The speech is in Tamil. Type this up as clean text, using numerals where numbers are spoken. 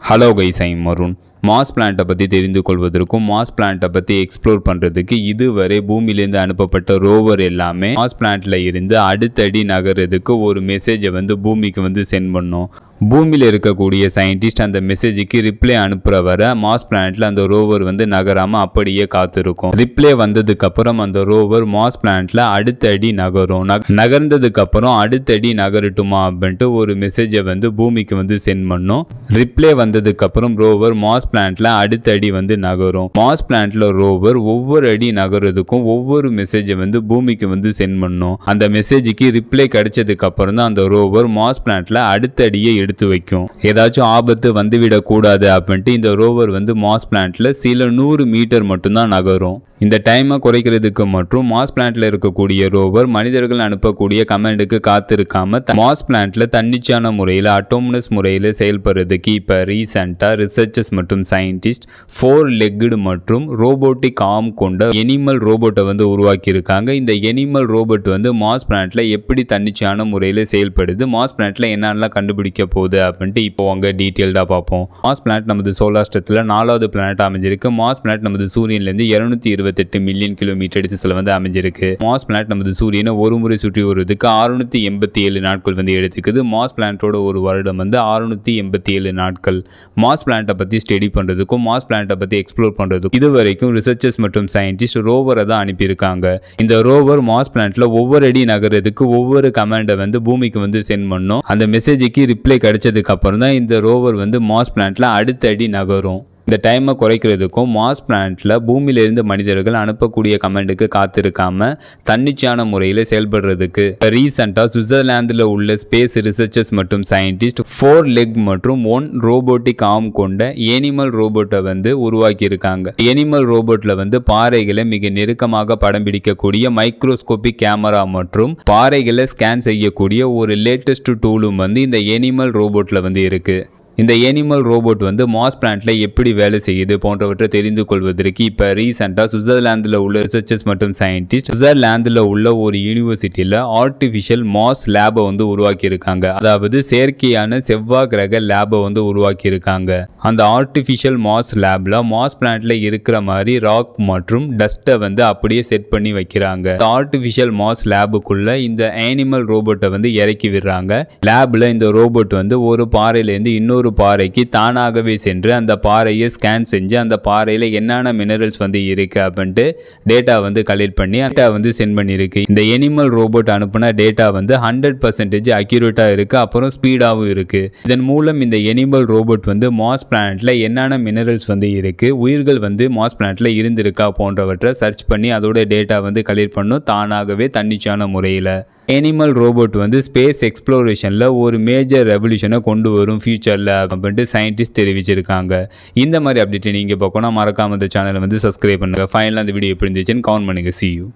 Hello guys, I'm Marun. Mars பிளானட்டை பற்றி தெரிந்து கொள்வதற்கும் மாஸ் பிளானட்டை பற்றி எக்ஸ்ப்ளோர் பண்ணுறதுக்கு இதுவரை பூமியிலேருந்து அனுப்பப்பட்ட ரோவர் எல்லாமே மாஸ் பிளானட்டில் இருந்து அடுத்தடி நகர்றதுக்கு ஒரு மெசேஜை பூமிக்கு சென்ட் பண்ணோம். பூமியில் இருக்கக்கூடிய சயின்டிஸ்ட் அந்த மெசேஜுக்கு ரிப்ளை அனுப்புகிற வர மாஸ் பிளானட்டில் அந்த ரோவர் நகராமல் அப்படியே காத்திருக்கும். ரிப்ளை வந்ததுக்கப்புறம் அந்த ரோவர் மாஸ் பிளானட்டில் அடுத்த அடி நகரும். நகர்ந்ததுக்கப்புறம் அடுத்த அடி நகரட்டுமா அப்படின்ட்டு ஒரு மெசேஜை பூமிக்கு சென்ட் பண்ணும். ரிப்ளை வந்ததுக்கப்புறம் ரோவர் மாஸ் பிளானட்டில் அடுத்த அடி நகரும். மாஸ் பிளானட்டில் ரோவர் ஒவ்வொரு அடி நகர்றதுக்கும் ஒவ்வொரு மெசேஜை பூமிக்கு சென்ட் பண்ணும். அந்த மெசேஜுக்கு ரிப்ளை கிடைச்சதுக்கு அப்புறம் தான் அந்த ரோவர் மாஸ் பிளானட்டில் அடுத்த அடியை எடுத்து வைக்கும். ஏதாச்சும் ஆபத்து வந்துவிடக் கூடாது அப்படின்ட்டு இந்த ரோவர் மாஸ் பிளானட்ல சில 100 மீட்டர் மட்டும்தான் நகரும். இந்த டைமை குறைக்கிறதுக்கு மற்றும் மாஸ் பிளானட்ல இருக்கக்கூடிய ரோவர் மனிதர்கள் அனுப்பக்கூடிய கமெண்டுக்கு காத்திருக்காம மாஸ் பிளானட்ல தன்னிச்சையான முறையில் அட்டோமனஸ் முறையில் செயல்படுறதுக்கு இப்போ ரீசெண்டாக ரிசர்ச்சர்ஸ் மற்றும் சயின்டிஸ்ட் 4 லெக்டு மற்றும் ரோபோட்டிக் ஆர்ம் கொண்ட எனிமல் ரோபோட்டை உருவாக்கி இருக்காங்க. இந்த எனிமல் ரோபோட் மாஸ் பிளானட்ல எப்படி தன்னிச்சையான முறையில் செயல்படுது, மாஸ் பிளானட்ல என்னென்னலாம் கண்டுபிடிக்க போகுது அப்படின்ட்டு இப்போ அவங்க டீட்டெயில்டாக பார்ப்போம். மாஸ் பிளானட் நமது சோலார் சிஸ்டத்தில் 4வது பிளானட் அமைஞ்சிருக்கு. மாஸ் பிளானட் நமது சூரியன்லேருந்து 228 மில்லியன் கிலோமீட்டர் டிஸ்டன்ஸ்ல அமைஞ்சிருக்கு. மாஸ் பிளானட் நமது சூரியனை ஒரு முறை சுற்றி வருவதற்கு 687 நாட்கள் எடுத்துக்குது. மாஸ் பிளானட்டோட ஒரு வருடம் 687 நாட்கள். மாஸ் பிளானட்டை பற்றி ஸ்டடி பண்ணுறதுக்கும் மாஸ் பிளானட்டை பற்றி எக்ஸ்ப்ளோர் பண்ணுறதுக்கும் இதுவரைக்கும் ரிசர்ச்சர்ஸ் மற்றும் சயின்டிஸ்ட் ரோவரை தான் அனுப்பியிருக்காங்க. இந்த ரோவர் மாஸ் பிளானட்ல ஒவ்வொரு அடி நகரத்துக்கு ஒவ்வொரு கமாண்டை பூமிக்கு சென்ட் பண்ணும். அந்த மெசேஜுக்கு ரிப்ளை கிடைச்சதுக்கு அப்புறம் தான் இந்த ரோவர் மாஸ் பிளானட்ல அடுத்த அடி நகரும். இந்த டைமை குறைக்கிறதுக்கும் மாஸ் பிளானட்ல பூமியிலிருந்து மனிதர்கள் அனுப்பக்கூடிய கமெண்டுக்கு காத்திருக்காம தன்னிச்சையான முறையில் செயல்படுறதுக்கு ரீசெண்டாக சுவிட்சர்லாந்தில் உள்ள ஸ்பேஸ் ரிசர்ச்சர்ஸ் மற்றும் சயின்டிஸ்ட் 4 லெக் மற்றும் 1 ரோபோட்டிக் ஆர்ம் கொண்ட எனிமல் ரோபோட்டை உருவாக்கி இருக்காங்க. எனிமல் ரோபோட்ல பாறைகளை மிக நெருக்கமாக படம் பிடிக்கக்கூடிய மைக்ரோஸ்கோபிக் கேமரா மற்றும் பாறைகளை ஸ்கேன் செய்யக்கூடிய ஒரு லேட்டஸ்ட் டூலும் இந்த எனிமல் ரோபோட்ல இருக்கு. இந்த எனிமல் ரோபோட் மாஸ் பிளானட்ல எப்படி வேலை செய்யுது போன்றவற்றை தெரிந்து கொள்வதற்கு இப்போ ரீசெண்டாக சுவிட்சர்லாந்தில் உள்ள ரிசர்ச்சர்ஸ் மற்றும் சயின்டிஸ்ட் சுவிட்சர்லாந்தில் உள்ள ஒரு யூனிவர்சிட்டியில் ஆர்டிஃபிஷியல் மாஸ் லேபை உருவாக்கி இருக்காங்க. அதாவது செயற்கையான செவ்வாய் கிரக லேபை உருவாக்கி இருக்காங்க. அந்த ஆர்டிஃபிஷியல் மாஸ் லேப்ல மாஸ் பிளானட்ல இருக்கிற மாதிரி ராக் மற்றும் டஸ்ட்டை அப்படியே செட் பண்ணி வைக்கிறாங்க. ஆர்டிஃபிஷியல் மாஸ் லேபுக்குள்ள இந்த அனிமல் ரோபோட்டை இறக்கி விடுறாங்க. லேப்ல இந்த ரோபோட் ஒரு பாறையிலேருந்து இன்னொரு பாறைக்கு தானாகவே சென்று அந்த பாறையை ஸ்கேன் செஞ்சு அந்த பாறையில் என்னென்ன மினரல்ஸ் இருக்கு அப்படின்ட்டு டேட்டா கலெக்ட் பண்ணி டேட்டா சென்ட் பண்ணியிருக்கு. இந்த எனிமல் ரோபோட் அனுப்புன டேட்டா 100% அக்யூரேட்டா இருக்கு, அப்புறம் ஸ்பீடாகவும் இருக்கு. இதன் மூலம் இந்த எனிமல் ரோபோட் மாஸ் பிளானட்ல என்னென்ன மினரல்ஸ் இருக்கு, உயிர்கள் மாஸ் பிளானட்ல இருந்திருக்கா போன்றவற்றை சர்ச் பண்ணி அதோட டேட்டா கலெக்ட் பண்ணும் தானாகவே தன்னிச்சையான முறையில். எனிமல் ரோபோட் ஸ்பேஸ் எக்ஸ்ப்ளோரேஷனில் ஒரு மேஜர் ரெவல்யூஷனை கொண்டு வரும் ஃபியூச்சரில் அப்படின்ட்டு சயின்டிஸ்ட் தெரிவிச்சிருக்காங்க. இந்த மாதிரி அப்டேட் நீங்கள் பார்க்கணும் மறக்காம இந்த சேனலை சப்ஸ்கிரைப் பண்ணுங்கள். ஃபைனலாக அந்த வீடியோ எப்படி இருந்துச்சுன்னு கமெண்ட் பண்ணுங்கள். See you.